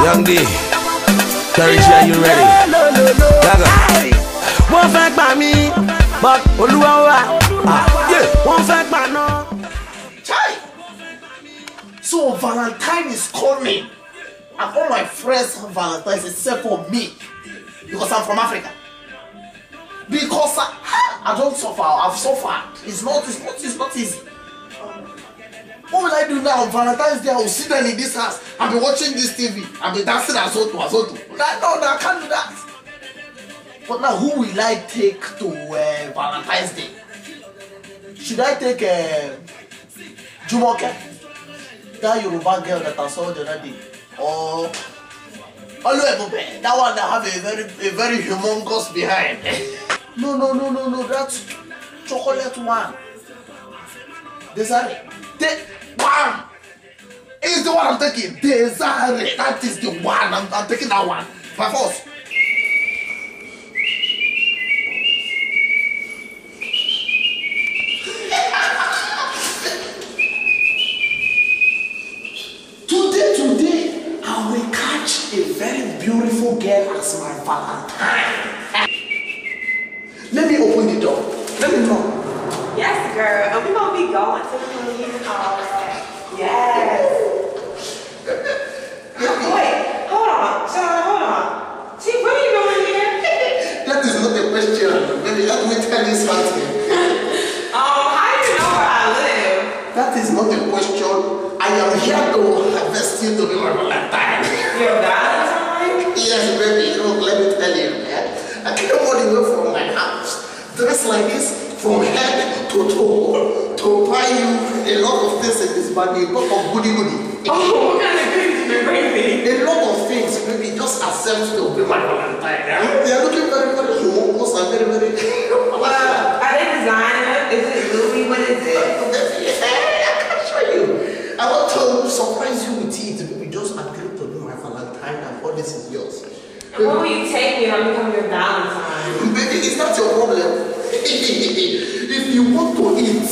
Young D, Terry J, you ready? Won't thank by me, but Oluwa, won't thank by no. Chai! So Valentine is coming, and all my friends have Valentines except for me, because I'm from Africa. Because I don't suffer, I've suffered. It's not easy. What will I do now on Valentine's Day? I will sit down in this house and be watching this TV and be dancing as Otu. No, I can't do that. But now, who will I take to Valentine's Day? Should I take Jumoke, that Yoruba girl that I saw the other day, or Oluwebobe, that one that have a very humongous behind? No, that's chocolate one. Desiree. One is the one I'm taking. Desiree. That is the one. I'm taking that one. By force. Today, I will catch a very beautiful girl as my Valentine. Let me open the door. Let me know. Yes, girl. And we're going to be going to the movies and all that. Yes. Wait, hold on. Hold on. See, what are you doing here? That is not a question. Baby, let me tell you something. How do you know where I live? That is not a question. I am here to harvest you to be my Valentine. Your Valentine? Yes, baby. Look, let me tell you. I came all the way from my house, dressed like this, from head to toe, to buy you a lot of things in this bag, a lot of goody. Oh, what kind of goodies you bring me? A lot of things, maybe just accept to be my Valentine. They are looking very humongous and very. Well, are they designer? Is it Louis? What is it? I can show you. I want to surprise you with it. Maybe just agree to be my Valentine and all this is yours. And when will you take me and become your Valentine? Baby, it's not your problem. If you want to eat,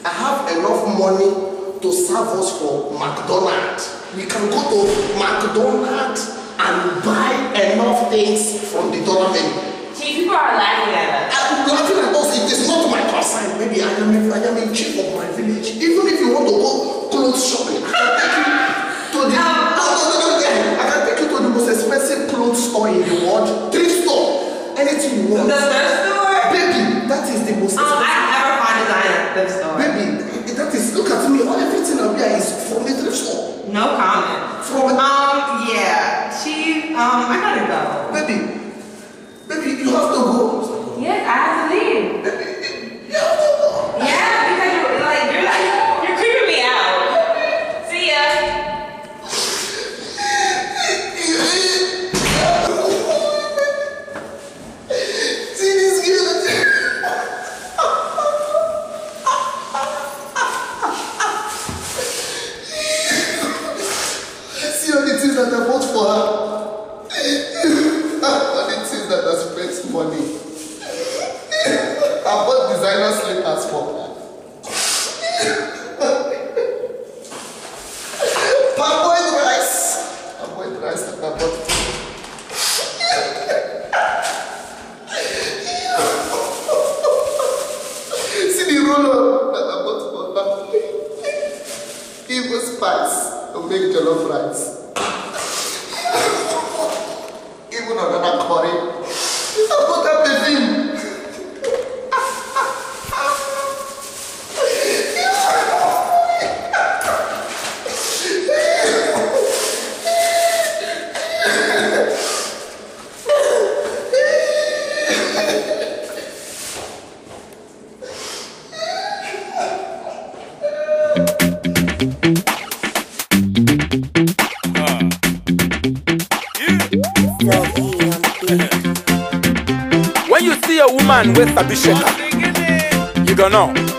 I have enough money to serve us for McDonald's. We can go to McDonald's and buy enough things from the dollar menu. See, people are laughing at us. I'm laughing at us. It is not my concern. Maybe I am a chief of my village. Even if you want to go clothes shopping, I can take you to the I can take you to the most expensive clothes store in the world. Thrift store. Anything you want. The thrift store? Baby, that is the most expensive. I never find design at thrift store. Baby, that is, look at me. All everything up here is from the thrift store. No comment. Yeah. I gotta go. Baby, you have to go. Yes, I have to leave. Baby, you have to go. Yeah, because you're creeping me out. See ya. See this girl? See all the things that I bought for her. All the things that I spent money. I bought designer slippers for her. Parboiled rice that I bought. See the roller that I bought for her. Even spice to make jollof rice. Even another curry. I bought that perfume. When you see a woman with a bishop, you gonna know.